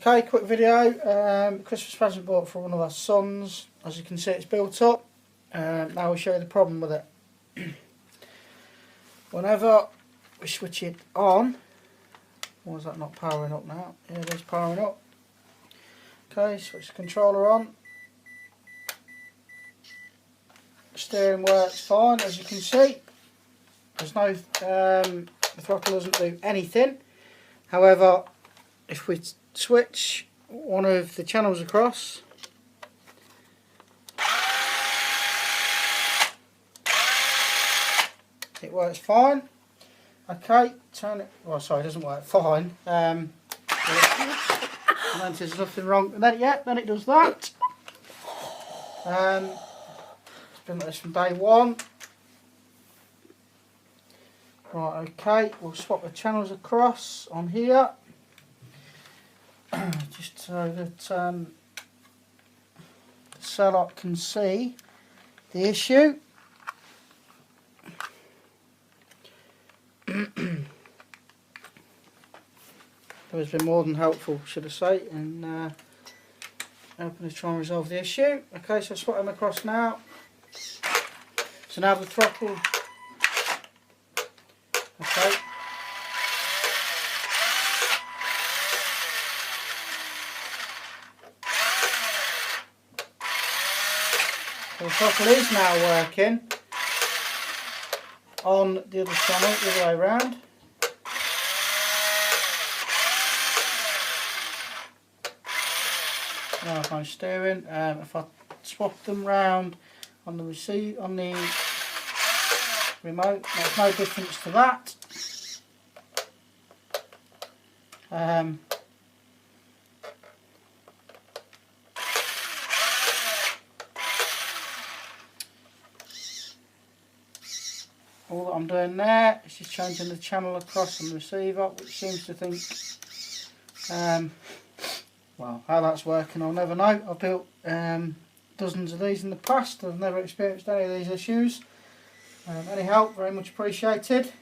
Okay, quick video. Christmas present bought for one of our sons. As you can see, it's built up. Now we'll show you the problem with it. Whenever we switch it on, why is that not powering up now? Yeah, it is powering up. Okay, switch the controller on. The steering works fine, as you can see. There's no, the throttle doesn't do anything. However, if we switch one of the channels across, it works fine. Okay, turn it. Well, sorry, it doesn't work fine. And then there's nothing wrong. And then then it does that. It's been like this from day one. Right, okay, we'll swap the channels across on here. Just so that the seller can see the issue. It's been more than helpful, should I say, in helping us try and resolve the issue. Okay, so swap them across now. So now the throttle. Okay. So the throttle is now working on the other channel, the other way around. Now if I'm steering, if I swap them round on the remote, there's no difference to that. All that I'm doing there is just changing the channel across on the receiver, which seems to think, well, how that's working I'll never know. I've built dozens of these in the past. I've never experienced any of these issues. Any help, very much appreciated.